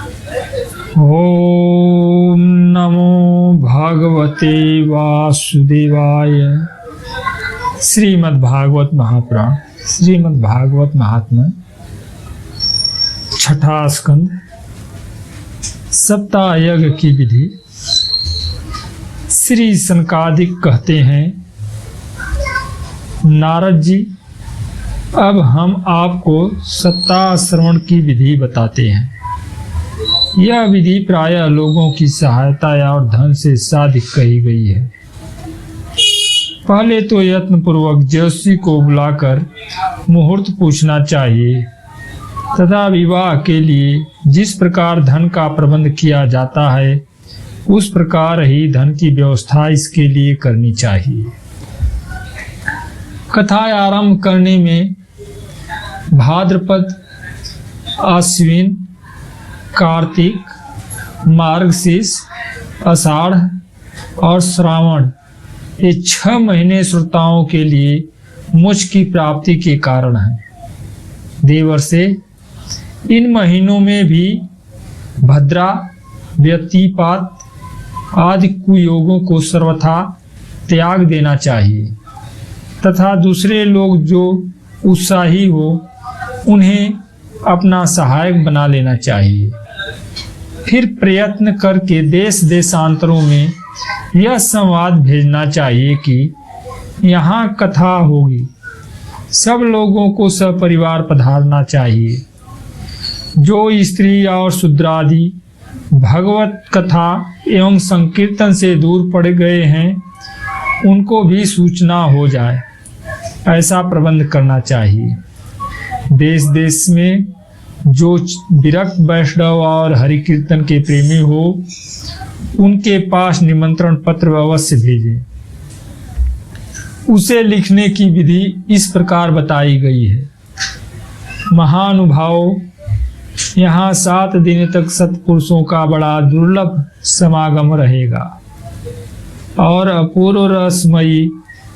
ओम नमो भगवते वासुदेवाय। श्रीमद्भागवत महापुराण, श्रीमद्भागवत महात्म्य, छठा स्कंद, सप्ताह यज्ञ की विधि। श्री सनकादिक कहते हैं, नारद जी, अब हम आपको सप्ताह श्रवण की विधि बताते हैं। यह विधि प्रायः लोगों की सहायता और धन से साधिक कही गई है। पहले तो यत्न पूर्वक ज्योतिषी को बुलाकर मुहूर्त पूछना चाहिए तथा विवाह के लिए जिस प्रकार धन का प्रबंध किया जाता है उस प्रकार ही धन की व्यवस्था इसके लिए करनी चाहिए। कथा आरंभ करने में भाद्रपद, आश्विन, कार्तिक, मार्गशीर्ष, आषाढ़ और श्रावण, ये 6 महीने श्रोताओं के लिए मोक्ष की प्राप्ति के कारण हैं। देवर से इन महीनों में भी भद्रा, व्यतिपात आदि कुयोगों को सर्वथा त्याग देना चाहिए तथा दूसरे लोग जो उत्साही हो उन्हें अपना सहायक बना लेना चाहिए। फिर प्रयत्न करके देश देशांतरों में यह संवाद भेजना चाहिए कि यहाँ कथा होगी, सब लोगों को सपरिवार पधारना चाहिए। जो स्त्री और शूद्रादि भगवत कथा एवं संकीर्तन से दूर पड़ गए हैं उनको भी सूचना हो जाए, ऐसा प्रबंध करना चाहिए। देश देश में जो विरक्त वैष्णव और हरि कीर्तन के प्रेमी हो उनके पास निमंत्रण पत्र अवश्य भेजें। उसे लिखने की विधि इस प्रकार बताई गई है। महानुभाव, यहाँ 7 दिन तक सत्पुरुषों का बड़ा दुर्लभ समागम रहेगा और अपूर्व रसमयी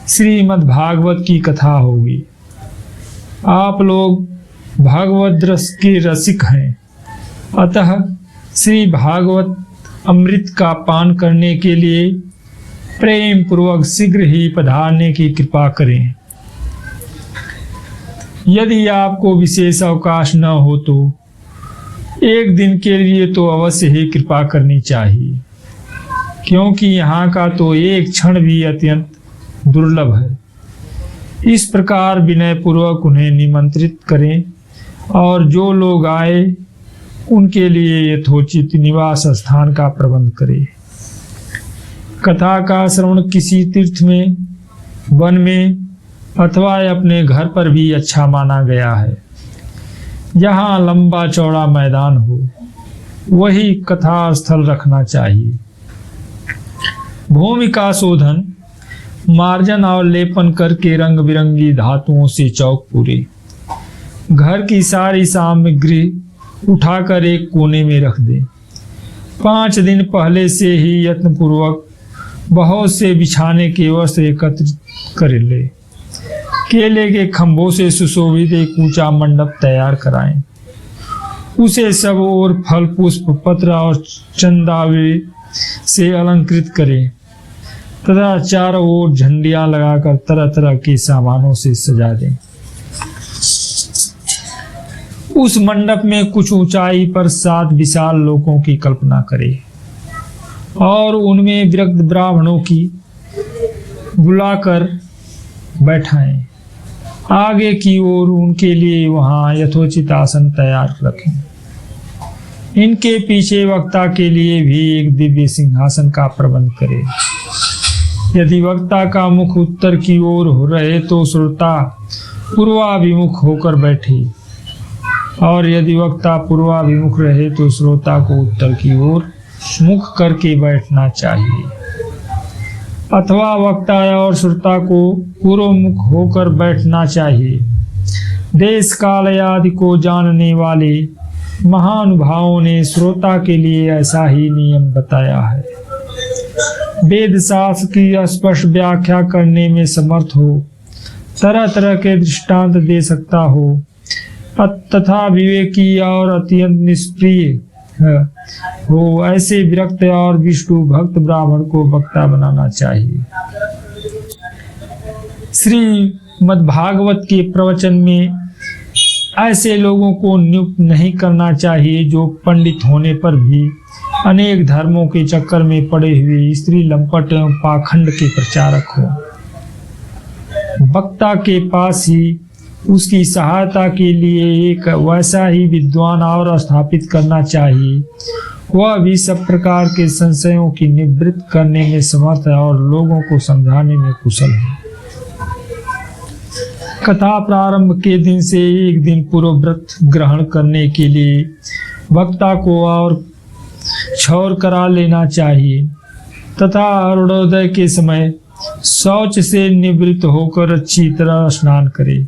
श्रीमद् भागवत की कथा होगी। आप लोग भागवत रस के रसिक हैं, अतः श्री भागवत अमृत का पान करने के लिए प्रेम पूर्वक शीघ्र ही पधारने की कृपा करें। यदि आपको विशेष अवकाश न हो तो 1 दिन के लिए तो अवश्य ही कृपा करनी चाहिए, क्योंकि यहाँ का तो एक क्षण भी अत्यंत दुर्लभ है। इस प्रकार विनय पूर्वक उन्हें निमंत्रित करें और जो लोग आए उनके लिए यथोचित निवास स्थान का प्रबंध करें। कथा का श्रवण किसी तीर्थ में, वन में अथवा अपने घर पर भी अच्छा माना गया है। जहाँ लंबा चौड़ा मैदान हो वही कथा स्थल रखना चाहिए। भूमि का शोधन, मार्जन और लेपन करके रंग बिरंगी धातुओं से चौक पूरे। घर की सारी सामग्री उठाकर एक कोने में रख दें। 5 दिन पहले से ही यत्नपूर्वक बहुत से बिछाने के वस्त्र एकत्रित कर ले। केले के खंभों से सुशोभित एक ऊंचा मंडप तैयार कराएं। उसे सब ओर फल, पुष्प, पत्र और चंदावली से अलंकृत करें तथा चारों ओर झंडियां लगाकर तरह तरह के सामानों से सजा दें। उस मंडप में कुछ ऊंचाई पर 7 विशाल लोकों की कल्पना करें और उनमें विरक्त ब्राह्मणों की बुलाकर बैठाएं। आगे की ओर उनके लिए वहां यथोचित आसन तैयार रखें। इनके पीछे वक्ता के लिए भी एक दिव्य सिंहासन का प्रबंध करें। यदि वक्ता का मुख उत्तर की ओर हो रहे तो श्रोता पूर्वाभिमुख होकर बैठे और यदि वक्ता पूर्वाभिमुख रहे तो श्रोता को उत्तर की ओर मुख करके बैठना चाहिए, अथवा वक्ता और श्रोता को पूर्व मुख होकर बैठना चाहिए। देश काल आदि को जानने वाले महानुभावों ने श्रोता के लिए ऐसा ही नियम बताया है। वेद शास्त्र की स्पष्ट व्याख्या करने में समर्थ हो, तरह तरह के दृष्टांत दे सकता हो तथा विवेकी और अत्यंत निष्प्रिय हो, ऐसे विरक्त और विष्णु भक्त ब्राह्मण को वक्ता बनाना चाहिए। श्रीमद् भागवत के प्रवचन में ऐसे लोगों को नियुक्त नहीं करना चाहिए जो पंडित होने पर भी अनेक धर्मों के चक्कर में पड़े हुए स्त्री लंपट एवं पाखंड के प्रचारक हो। वक्ता के पास ही उसकी सहायता के लिए एक वैसा ही विद्वान और स्थापित करना चाहिए, वह भी सब प्रकार के संशयों की निवृत्त करने में समर्थ है और लोगों को समझाने में कुशल है। कथा प्रारंभ के दिन से एक दिन पूर्व व्रत ग्रहण करने के लिए वक्ता को और क्षौर करा लेना चाहिए तथा अरुणोदय के समय शौच से निवृत्त होकर अच्छी तरह स्नान करे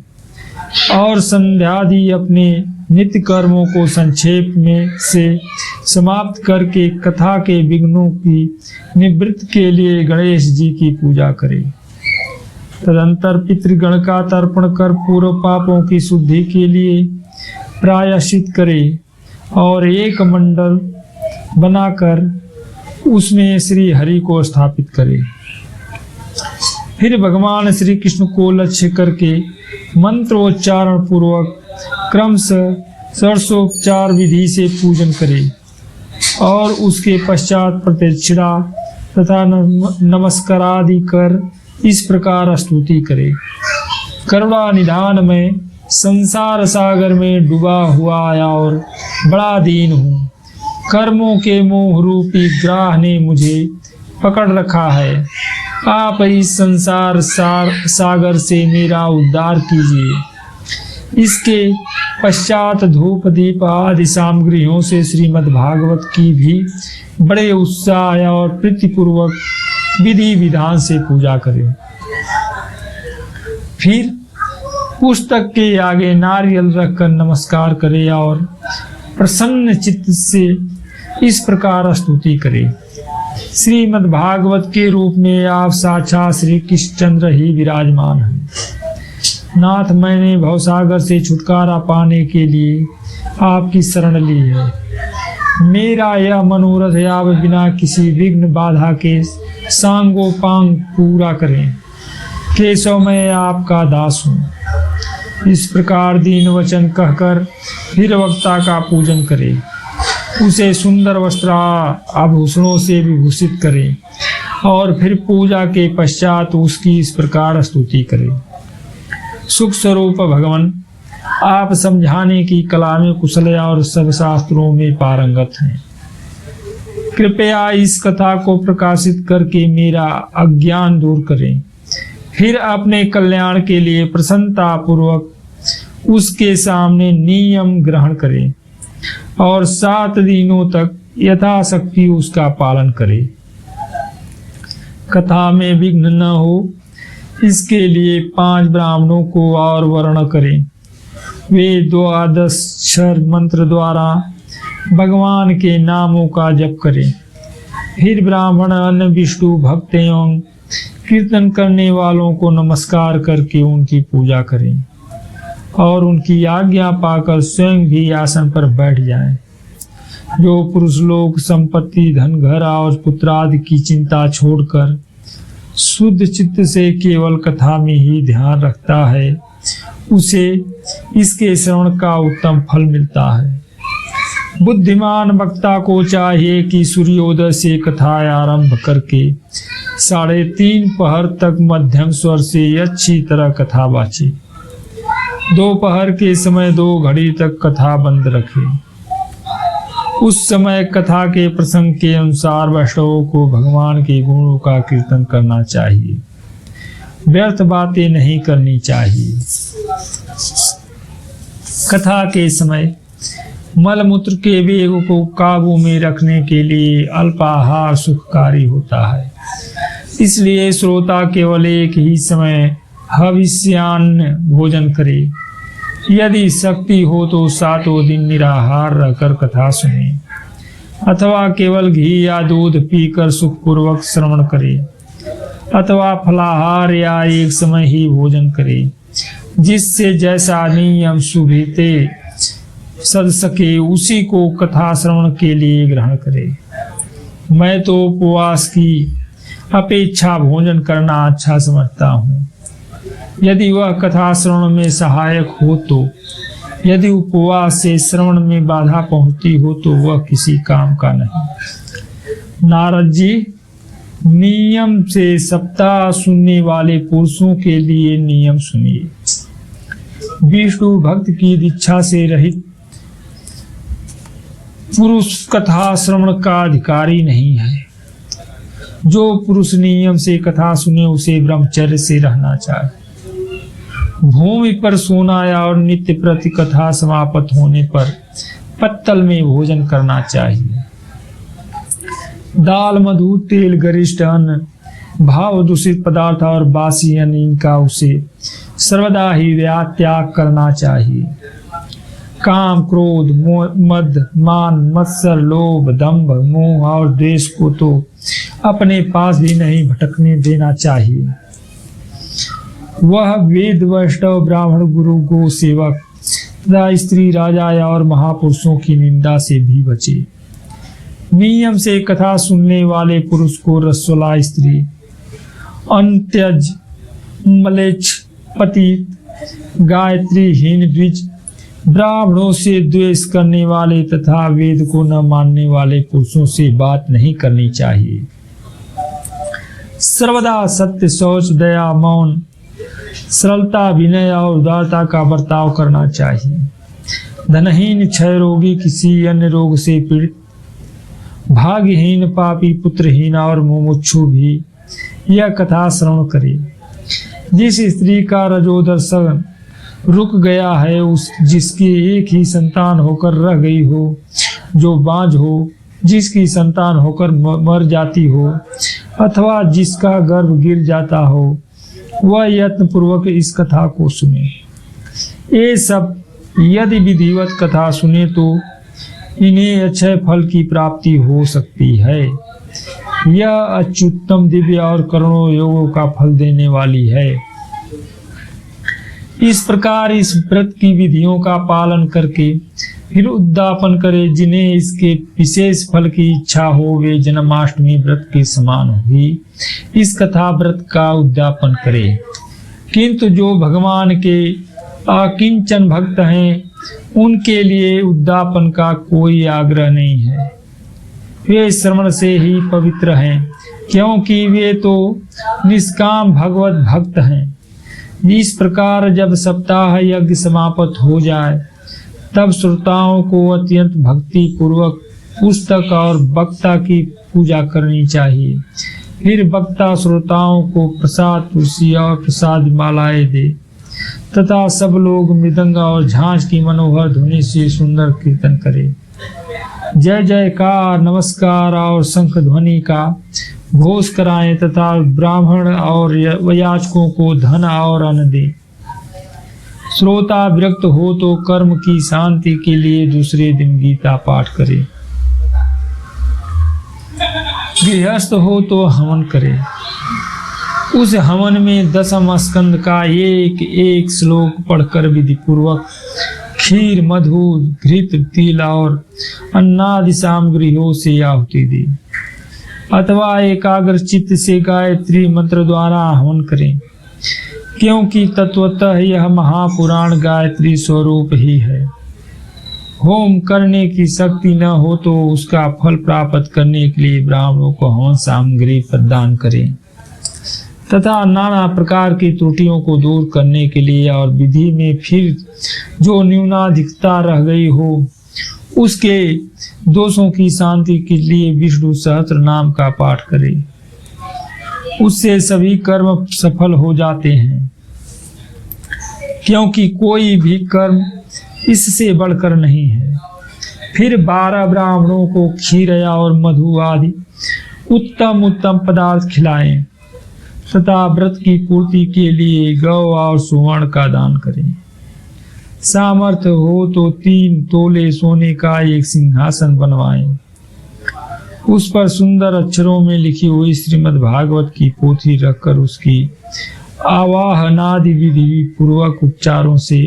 और संध्यादि अपने नित्य कर्मों को संक्षेप में से समाप्त करके कथा के विघ्नों की निवृत्ति के लिए गणेश जी की पूजा करे। तदंतर पितृगण का तर्पण कर पूर्व पापों की शुद्धि के लिए प्रायश्चित करे और एक मंडल बनाकर उसमें श्री हरि को स्थापित करे। फिर भगवान श्री कृष्ण को लक्ष्य करके मंत्रोच्चारण पूर्वक क्रमशः षोडशोपचार विधि से पूजन करे और उसके पश्चात प्रदक्षिणा तथा नमस्कार आदि कर इस प्रकार स्तुति करे। करुणा निधान में संसार सागर में डूबा हुआ और बड़ा दीन हूँ। कर्मों के मोह रूपी ग्राह ने मुझे पकड़ रखा है। आप इस संसार सागर से मेरा उद्धार कीजिए। इसके पश्चात धूप दीप आदि सामग्रियों से श्रीमद् भागवत की भी बड़े उत्साह और प्रीतिपूर्वक विधि विधान से पूजा करें। फिर पुस्तक के आगे नारियल रखकर नमस्कार करे और प्रसन्न चित्त से इस प्रकार स्तुति करे। श्रीमद् भागवत के रूप में आप साक्षात श्री कृष्णचंद्र ही विराजमान हैं। नाथ, मैंने भवसागर से छुटकारा पाने के लिए आपकी शरण ली है। मेरा यह मनोरथ आप बिना किसी विघ्न बाधा के सांगोपांग पूरा करें। केशव, मैं आपका दास हूँ। इस प्रकार दीन वचन कहकर फिर वक्ता का पूजन करे, उसे सुंदर वस्त्र आभूषणों से विभूषित करे और फिर पूजा के पश्चात उसकी इस प्रकार स्तुति करे। सुख स्वरूप भगवान, आप समझाने की कला में कुशल और सब शास्त्रों में पारंगत हैं। कृपया इस कथा को प्रकाशित करके मेरा अज्ञान दूर करें। फिर अपने कल्याण के लिए प्रसन्नता पूर्वक उसके सामने नियम ग्रहण करें और 7 दिनों तक यथाशक्ति उसका पालन करें। कथा में विघ्न न हो, इसके लिए 5 ब्राह्मणों को और वर्ण करें। वे 12 मंत्र द्वारा भगवान के नामों का जप करें। फिर ब्राह्मण अन्य विष्णु भक्त एवं कीर्तन करने वालों को नमस्कार करके उनकी पूजा करें और उनकी आज्ञा पाकर स्वयं भी आसन पर बैठ जाएं। जो पुरुष लोग संपत्ति, धन, घर और पुत्र आदि की चिंता छोड़कर शुद्ध चित्त से केवल कथा में ही ध्यान रखता है, उसे इसके श्रवण का उत्तम फल मिलता है। बुद्धिमान वक्ता को चाहिए कि सूर्योदय से कथा आरंभ करके 3:30 पहर तक मध्यम स्वर से अच्छी तरह कथा बाचे। दोपहर के समय 2 घड़ी तक कथा बंद रखे। उस समय कथा के प्रसंग के अनुसार वैष्णवों को भगवान के गुणों का कीर्तन करना चाहिए। व्यर्थ बातें नहीं करनी चाहिए। कथा के समय मलमूत्र के वेग को काबू में रखने के लिए अल्पाहार सुखकारी होता है। इसलिए श्रोता केवल एक ही समय हविष्यान्न भोजन करे। यदि शक्ति हो तो 7 दिन निराहार रहकर कथा सुने अथवा केवल घी या दूध पीकर सुखपूर्वक श्रवण करे अथवा फलाहार या एक समय ही भोजन करे, जिससे जैसा नियम सुविधे सद सके उसी को कथा श्रवण के लिए ग्रहण करे। मैं तो उपवास की अपेक्षा भोजन करना अच्छा समझता हूँ, यदि वह कथा श्रवण में सहायक हो तो। यदि उपवास से श्रवण में बाधा पहुंचती हो तो वह किसी काम का नहीं। नारद जी, नियम से सप्ताह सुनने वाले पुरुषों के लिए नियम सुनिए। विष्णु भक्त की दीक्षा से रहित पुरुष कथा श्रवण का अधिकारी नहीं है। जो पुरुष नियम से कथा सुने उसे ब्रह्मचर्य से रहना चाहिए। भूमि पर सोना और नित्य प्रति कथा समाप्त होने पर पत्तल में भोजन करना चाहिए। दाल, मधु, तेल, गरिष्ठ अन्न, भाव दूषित पदार्थ और बासी अन्न, इनका उसे सर्वदा ही त्याग करना चाहिए। काम, क्रोध, मद, मान, मत्सर, लोभ, दंभ, मोह और द्वेष को तो अपने पास भी नहीं भटकने देना चाहिए। वह वेद, वैष्णव, ब्राह्मण, गुरु, गो सेवक तथा स्त्री, राजा और महापुरुषों की निंदा से भी बचे। नियम से कथा सुनने वाले पुरुष को रसोला स्त्री, अंत्यज, मलेच्छ, पतित, गायत्रीहीन द्विज, ब्राह्मणों से द्वेष करने वाले तथा वेद को न मानने वाले पुरुषों से बात नहीं करनी चाहिए। सर्वदा सत्य, शौच, दया, मौन, सरलता, विनय और उदारता का बर्ताव करना चाहिए। धनहीन, क्षय रोगी, किसी अन्य रोग से पीड़ित, भाग्यहीन, पापी, पुत्रहीन और मुमुक्षु भी यह कथा श्रवण करे। जिस स्त्री का रजोदर्शन रुक गया है, उस जिसकी एक ही संतान होकर रह गई हो, जो बांझ हो, जिसकी संतान होकर मर जाती हो अथवा जिसका गर्भ गिर जाता हो, वह यत्न पूर्वक इस कथा को सुने। ये सब यदि विधिवत कथा सुने तो इन्हें अक्षय फल की प्राप्ति हो सकती है। यह अत्युत्तम, दिव्य और करोड़ों योगों का फल देने वाली है। इस प्रकार इस व्रत की विधियों का पालन करके फिर उद्यापन करे। जिन्हें इसके विशेष फल की इच्छा हो वे जन्माष्टमी व्रत के समान होगी इस कथा व्रत का उद्यापन करे। किंतु जो भगवान के अकिंचन भक्त हैं उनके लिए उद्यापन का कोई आग्रह नहीं है। वे श्रवण से ही पवित्र हैं, क्योंकि वे तो निष्काम भगवत भक्त हैं। इस प्रकार जब सप्ताह यज्ञ समाप्त हो जाए तब श्रोताओं को अत्यंत भक्ति पूर्वक पुस्तक और वक्ता की पूजा करनी चाहिए। फिर वक्ता श्रोताओं को प्रसाद, तुलसी और प्रसाद मालाएं दे तथा सब लोग मृदंग और झांझ की मनोहर ध्वनि से सुंदर कीर्तन करे। जय जयकार, नमस्कार और शंख ध्वनि का घोष कराएं तथा ब्राह्मण और याचकों को धन और अन्न दे। श्रोता विरक्त हो तो कर्म की शांति के लिए दूसरे दिन गीता पाठ करे। गृहस्थ हो तो हवन करे। उस हवन में 10वें स्कंद का एक एक श्लोक पढ़कर विधि पूर्वक खीर, मधु, घृत, तिल और अन्नादि सामग्रियों से आहुति दी अथवा एकाग्र चित्त से गायत्री मंत्र द्वारा हवन करें, क्योंकि तत्वतः यह महापुराण गायत्री स्वरूप ही है। होम करने की शक्ति न हो तो उसका फल प्राप्त करने के लिए ब्राह्मणों को हवन सामग्री प्रदान करें तथा नाना प्रकार की त्रुटियों को दूर करने के लिए और विधि में फिर जो न्यूनाधिकता रह गई हो उसके दोषों की शांति के लिए विष्णु सहस्त्र नाम का पाठ करें। उससे सभी कर्म सफल हो जाते हैं, क्योंकि कोई भी कर्म इससे बढ़कर नहीं है। फिर 12 ब्राह्मणों को खीर और मधु आदि उत्तम उत्तम पदार्थ खिलाएं तथा व्रत की पूर्ति के लिए गौ और सुवर्ण का दान करें। सामर्थ्य हो तो 3 तोले सोने का एक सिंहासन बनवाएं। उस पर सुंदर अक्षरों में लिखी हुई श्रीमद् भागवत की पोथी रखकर उसकी आवाहनादि विधि पूर्वक उपचारों से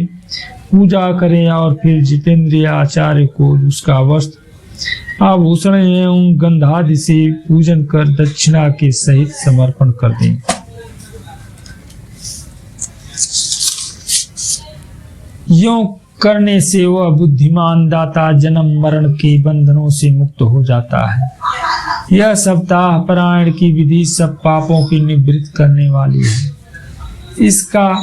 पूजा करें और फिर जितेंद्रिय आचार्य को उसका वस्त्र आभूषण एवं गंधादि से पूजन कर दक्षिणा के सहित समर्पण कर दें। यों करने से वह बुद्धिमान दाता जन्म मरण के बंधनों से मुक्त हो जाता है। यह सप्ताह पारायण की विधि सब पापों की निवृत्त करने वाली है। इसका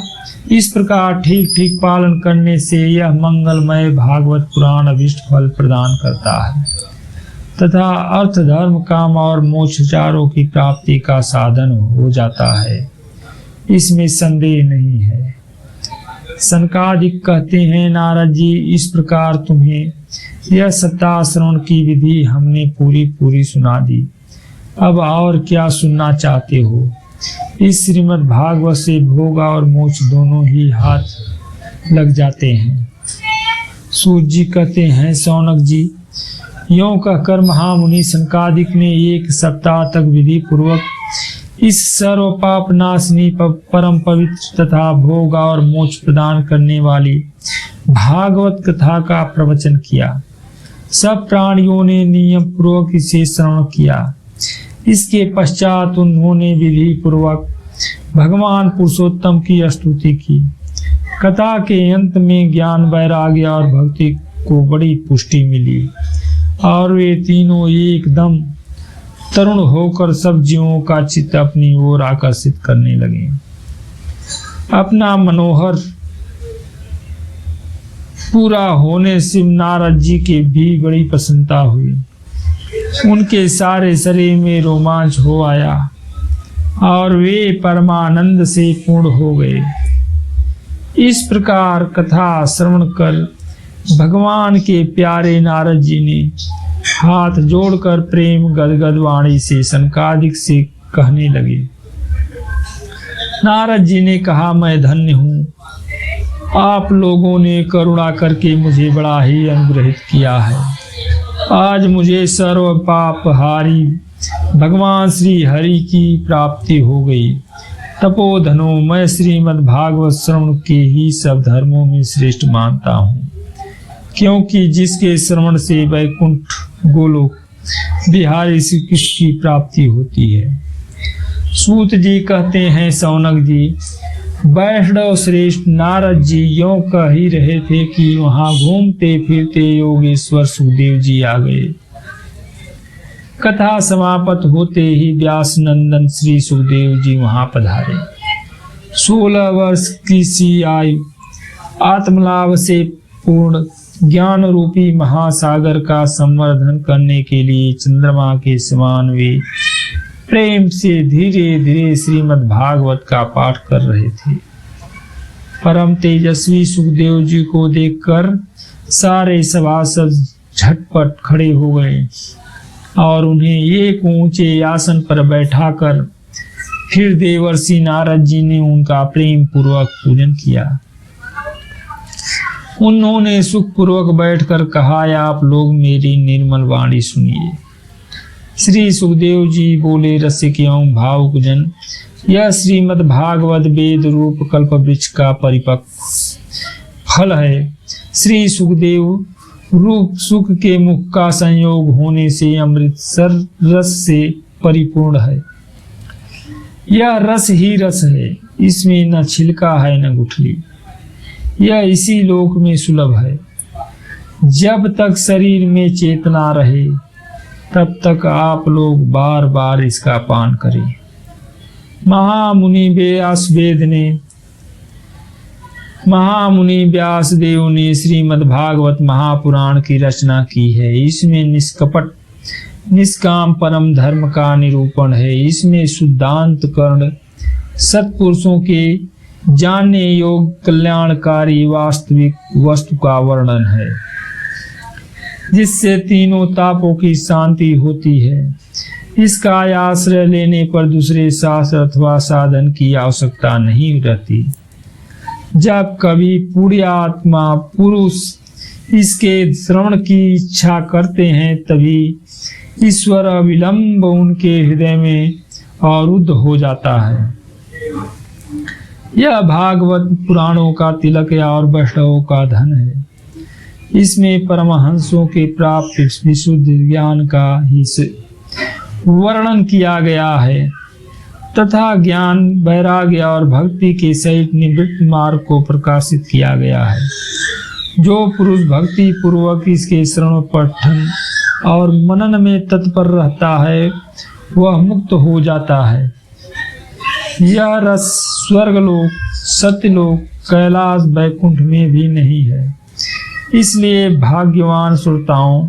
इस प्रकार ठीक ठीक पालन करने से यह मंगलमय भागवत पुराण अभिष्ट फल प्रदान करता है तथा अर्थ धर्म काम और मोक्ष चारों की प्राप्ति का साधन हो जाता है, इसमें संदेह नहीं है। सनकादिक कहते हैं, नारद जी, इस प्रकार तुम्हें यह सप्ताह श्रवण की विधि हमने पूरी सुना दी। अब और क्या सुनना चाहते हो? इस श्रीमद् भागवत से भोग और मोक्ष दोनों ही हाथ लग जाते हैं। सूत जी कहते हैं, शौनक जी, यों कहकर महामुनि सनकादिक ने 1 सप्ताह तक विधि पूर्वक इस सर्व पाप नाशनी परम पवित्र तथा भोग और मोक्ष प्रदान करने वाली भागवत कथा का प्रवचन किया। सब प्राणियों ने नियम पूर्वक इसे श्रवण किया। इसके पश्चात उन्होंने विधि पूर्वक भगवान पुरुषोत्तम की स्तुति की। कथा के अंत में ज्ञान, वैराग्य और भक्ति को बड़ी पुष्टि मिली और वे तीनों एकदम तरुण होकर सब जीवों का चित्त अपनी ओर आकर्षित करने लगे। अपना मनोहर पूरा होने से नारद जी की भी बड़ी प्रसन्नता हुई। उनके सारे शरीर में रोमांच हो आया और वे परमानंद से पूर्ण हो गए। इस प्रकार कथा श्रवण कर भगवान के प्यारे नारद जी ने हाथ जोड़कर प्रेम गदगद वाणी से सनकादिक से कहने लगे। नारद जी ने कहा, मैं धन्य हूँ, आप लोगों ने करुणा करके मुझे बड़ा ही अनुग्रहित किया है। आज मुझे सर्व पापहारी भगवान श्री हरि की प्राप्ति हो गई। तपोधनो, मैं श्रीमद् भागवत श्रवण के ही सब धर्मों में श्रेष्ठ मानता हूँ, क्योंकि जिसके श्रवण से वैकुंठ गोलोक बिहारी श्री कृष्ण की प्राप्ति होती है। सूत जी कहते हैं, शौनक जी, वैष्णव श्रेष्ठ नारद जी यों कह ही रहे थे कि वहां घूमते फिरते योगेश्वर सुखदेव जी आ गए। कथा समाप्त होते ही व्यास नंदन श्री सुखदेव जी वहां पधारे। 16 वर्ष की सी आयु आत्मलाभ से पूर्ण ज्ञान रूपी महासागर का संवर्धन करने के लिए चंद्रमा के समान वे प्रेम से धीरे धीरे श्रीमद् भागवत का पाठ कर रहे थे। परम तेजस्वी सुखदेव जी को देखकर सारे सभासद झटपट खड़े हो गए और उन्हें एक ऊंचे आसन पर बैठाकर फिर देवर्षि नारद जी ने उनका प्रेम पूर्वक पूजन किया। उन्होंने सुख पूर्वक बैठकर कहा, आप लोग मेरी निर्मल वाणी सुनिए। श्री सुखदेव जी बोले, रसिक एवं भावुक जन, यह श्रीमद् भागवत वेद रूप कल्प वृक्ष का परिपक्व फल है। श्री सुखदेव रूप सुख के मुख का संयोग होने से अमृतसर रस से परिपूर्ण है। यह रस ही रस है, इसमें न छिलका है न गुठली। यह इसी लोक में सुलभ है। जब तक शरीर में चेतना रहे तब तक आप लोग बार बार इसका पान करें। महामुनि व्यासदेव ने श्रीमद् भागवत महापुराण की रचना की है। इसमें निष्कपट निष्काम परम धर्म का निरूपण है। इसमें शुद्धांत कर्ण सत्पुरुषों के जानने योग्य कल्याणकारी वास्तविक वस्तु का वर्णन है, जिससे तीनों तापों की शांति होती है। इसका आश्रय लेने पर दूसरे शास्त्र अथवा साधन की आवश्यकता नहीं रहती। जब कभी पुण्यात्मा पुरुष इसके श्रवण की इच्छा करते हैं, तभी ईश्वर अविलंब उनके हृदय में आरूढ़ हो जाता है। यह भागवत पुराणों का तिलक है और वैष्णवों का धन है। इसमें परमहंसों के प्राप्त विशुद्ध ज्ञान का ही वर्णन किया गया है तथा ज्ञान, वैराग्य और भक्ति के सहित निवृत्त मार्ग को प्रकाशित किया गया है। जो पुरुष भक्ति पूर्वक इसके श्रवण, पठन और मनन में तत्पर रहता है वह मुक्त हो जाता है। यह रस स्वर्गलोक, सत्यलोक, कैलाश, वैकुंठ में भी नहीं है। इसलिए भाग्यवान श्रोताओं,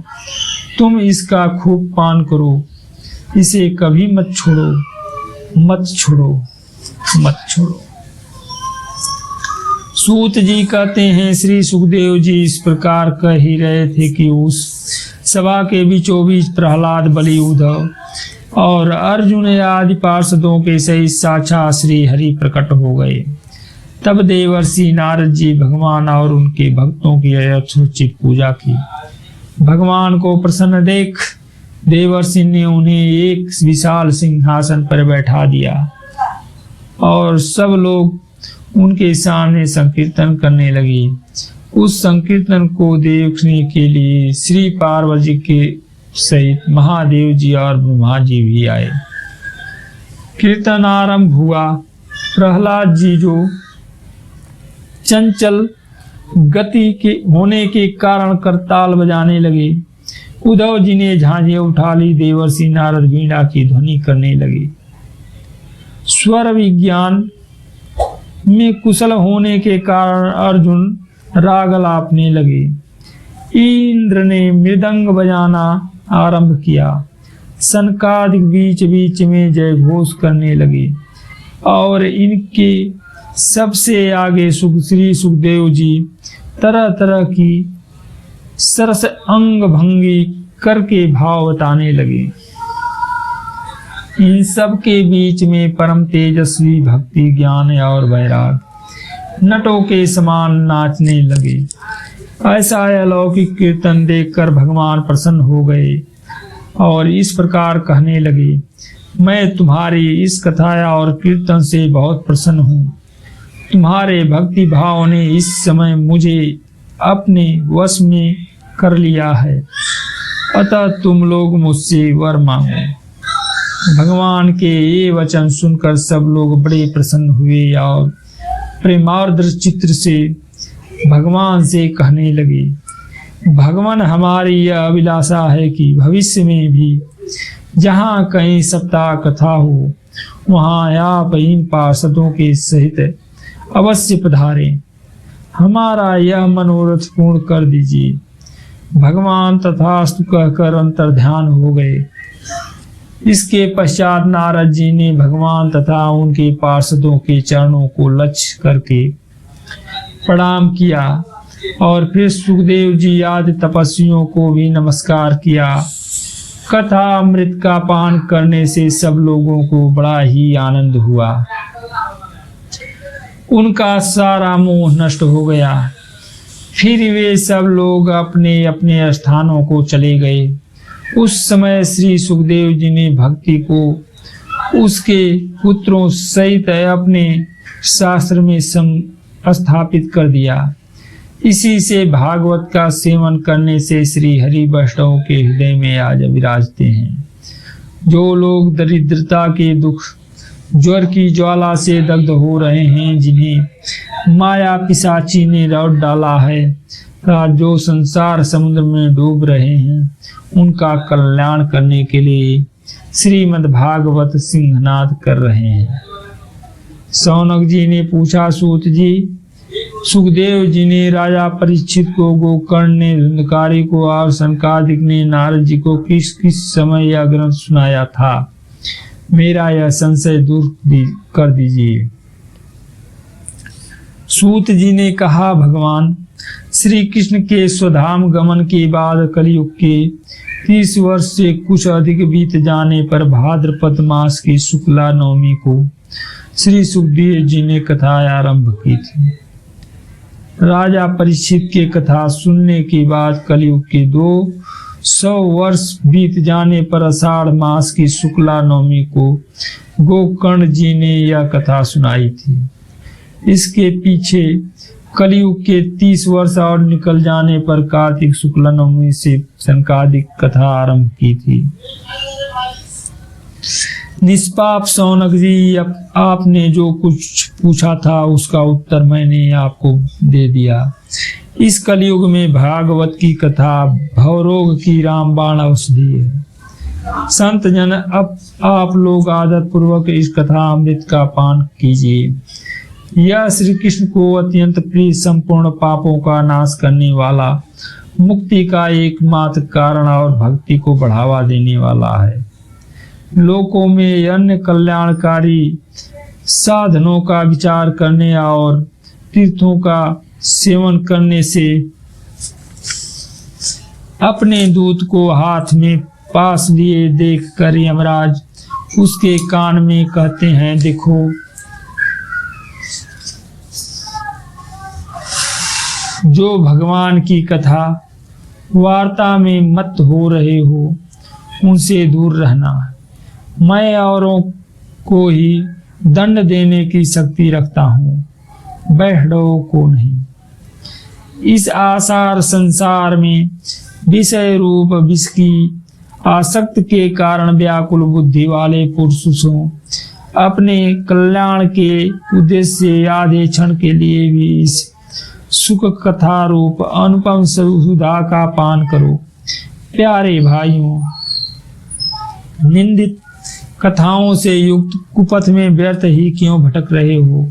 तुम इसका खूब पान करो, इसे कभी मत छोड़ो, मत छोड़ो, मत छोड़ो। सूत जी कहते हैं, श्री सुखदेव जी इस प्रकार कह ही रहे थे कि उस सभा के बीचों बीच प्रहलाद, बलि, उद्धव और अर्जुन आदि पार्षदों के सहित साक्षात श्री हरि प्रकट हो गए। तब देवर्षि नारद जी भगवान और उनके भक्तों की यथोचित पूजा की। भगवान को प्रसन्न देख देवर्षि ने उन्हें एक विशाल सिंहासन पर बैठा दिया और सब लोग उनके सामने संकीर्तन करने लगे। उस संकीर्तन को देखने के लिए श्री पार्वती के सहित महादेव जी और ब्रह्मा जी भी आए। कीर्तन आरंभ हुआ। प्रहलाद जी जो चंचल गति के होने के कारण करताल बजाने लगे, उद्धव जी ने झांझियां उठा ली, देवर्षि नारद वीणा की ध्वनि करने लगे। स्वर विज्ञान में कुशल होने के कारण अर्जुन राग लापने लगे। इंद्र ने मृदंग बजाना आरंभ किया। सनकादिक बीच बीच में जय घोष करने लगे और इनके सबसे आगे श्री सुखदेव जी तरह तरह की सरस अंग भंगी करके भाव बताने लगे। इन सब के बीच में परम तेजस्वी भक्ति, ज्ञान और वैराग नटों के समान नाचने लगे। ऐसा अलौकिक कीर्तन देखकर भगवान प्रसन्न हो गए और इस प्रकार कहने लगे, मैं तुम्हारी इस कथा और कीर्तन से बहुत प्रसन्न हूँ। तुम्हारे भक्ति भाव ने इस समय मुझे अपने वश में कर लिया है, अतः तुम लोग मुझसे वर मांगो। भगवान के ये वचन सुनकर सब लोग बड़े प्रसन्न हुए और प्रेमार्द्र चित्र से भगवान से कहने लगे, भगवान, हमारी यह अभिलाषा है कि भविष्य में भी जहाँ कहीं सप्ताह कथा हो वहाँ आप इन पार्षदों के सहित अवश्य पधारें। हमारा यह मनोरथ पूर्ण कर दीजिए। भगवान तथास्तु कहकर अंतर्ध्यान हो गए। इसके पश्चात नारद जी ने भगवान तथा उनके पार्षदों के चरणों को लक्ष्य करके प्रणाम किया और फिर सुखदेव जी आदि तपस्वियों को भी नमस्कार किया। कथा अमृत का पान करने से सब लोगों को बड़ा ही आनंद हुआ। उनका सारा मोह नष्ट हो गया। फिर वे सब लोग अपने अपने स्थानों को चले गए। उस समय श्री सुखदेव जी ने भक्ति को उसके पुत्रों सहित अपने शास्त्र में स्थापित कर दिया। इसी से भागवत का सेवन करने से श्री हरि वैष्णव के हृदय में आज विराजते हैं। जो लोग दरिद्रता के दुख, ज्वर की ज्वाला से दग्ध हो रहे हैं, जिन्हें माया पिशाची ने लौट डाला है, जो संसार समुद्र में डूब रहे हैं, उनका कल्याण करने के लिए श्रीमद् भागवत सिंहनाद कर रहे हैं। सौनक जी ने पूछा, सूत जी, सुखदेव जी ने राजा परीक्षित को, गोकर्ण ने धुंधकारी को और सनकादिक ने नारद जी को किस किस समय यह ग्रंथ सुनाया था? मेरा यह संशय दूर कर दीजिए। सूत जी ने कहा, भगवान श्री कृष्ण के स्वधाम गमन के बाद कलयुग के 30 वर्ष से कुछ अधिक बीत जाने पर भाद्रपद मास की शुक्ला नवमी को श्री सुखदेव जी ने कथा आरंभ की थी। राजा परीक्षित के कथा सुनने के बाद कलयुग के 200 वर्ष बीत जाने पर आषाढ़ मास की शुक्ला नवमी को गोकर्ण जी ने यह कथा सुनाई थी। इसके पीछे कलयुग के 30 वर्ष और निकल जाने पर कार्तिक शुक्ल नवमी से शनकादिक कथा आरंभ की थी। निष्पाप शौनक जी, आपने जो कुछ पूछा था उसका उत्तर मैंने आपको दे दिया। इस कलयुग में भागवत की कथा भवरोग की रामबाण औषधि है। संत जन, अब आप लोग आदर पूर्वक इस कथा अमृत का पान कीजिए। यह श्री कृष्ण को अत्यंत प्रिय, संपूर्ण पापों का नाश करने वाला, मुक्ति का एकमात्र कारण और भक्ति को बढ़ावा देने वाला है। लोकों में अन्य कल्याणकारी साधनों का विचार करने और तीर्थों का सेवन करने से अपने दूत को हाथ में पास लिए देखकर यमराज उसके कान में कहते हैं, देखो जो भगवान की कथा वार्ता में मत हो रहे हो उनसे दूर रहना। मैं औरों को ही दंड देने की शक्ति रखता हूँ, बैठड़ों को नहीं। इस आसार संसार में विषय रूप विष की आसक्त के कारण व्याकुल बुद्धि वाले पुरुषों अपने कल्याण के उद्देश्य से आधे क्षण के लिए भी इस सुख कथा रूप अनुपम सुधा का पान करो। प्यारे भाइयों, निंदित कथाओं से युक्त कुपथ में व्यर्थ ही क्यों भटक रहे हो?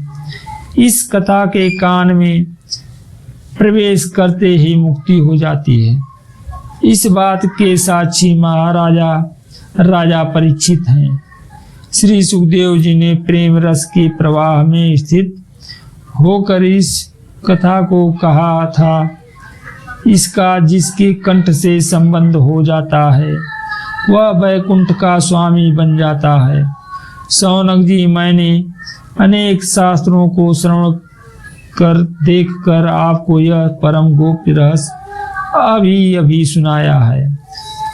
इस कथा के कान में प्रवेश करते ही मुक्ति हो जाती है। इस बात के साक्षी महाराजा राजा परीक्षित हैं। श्री सुखदेव जी ने प्रेम रस के प्रवाह में स्थित होकर इस कथा को कहा था। इसका जिसके कंठ से संबंध हो जाता है वह वैकुंठ का स्वामी बन जाता है। शौनक जी, मैंने अनेक शास्त्रों को श्रवण कर देखकर आपको यह परम गोप्य रहस्य अभी सुनाया है।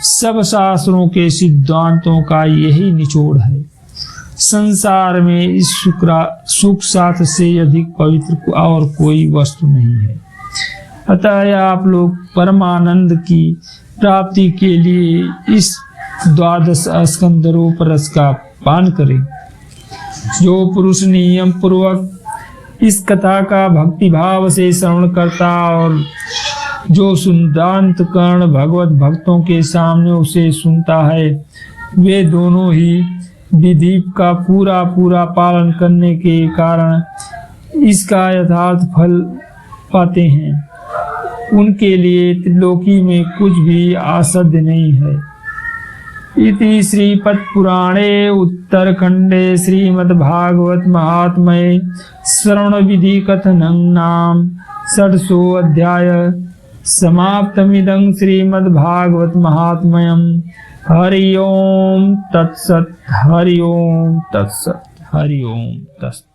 सब शास्त्रों के सिद्धांतों का यही निचोड़ है। संसार में इस सुख साथ से अधिक पवित्र और कोई वस्तु नहीं है। अतः आप लोग परमानंद की प्राप्ति के लिए इस 12 स्कंद रूप रस का पान करें। जो पुरुष नियम पूर्वक इस कथा का भक्ति भाव से श्रवण करता और जो सिद्धांत कर्ण भगवत भक्तों के सामने उसे सुनता है, वे दोनों ही विधि का पूरा पालन करने के कारण इसका यथार्थ फल पाते हैं। उनके लिए त्रिलोकी में कुछ भी असाध्य नहीं है। इति श्रीपद पुराणे उत्तरखंडे श्रीमद्भागवत महात्म्ये श्रवण विधि कथनं नाम 6 अध्याय समाप्तमिदं श्रीमद्भागवत महात्म्यं। हरि ओम तत्सत्, हरि ओम तत्सत्, हरि ओम तत्सत्।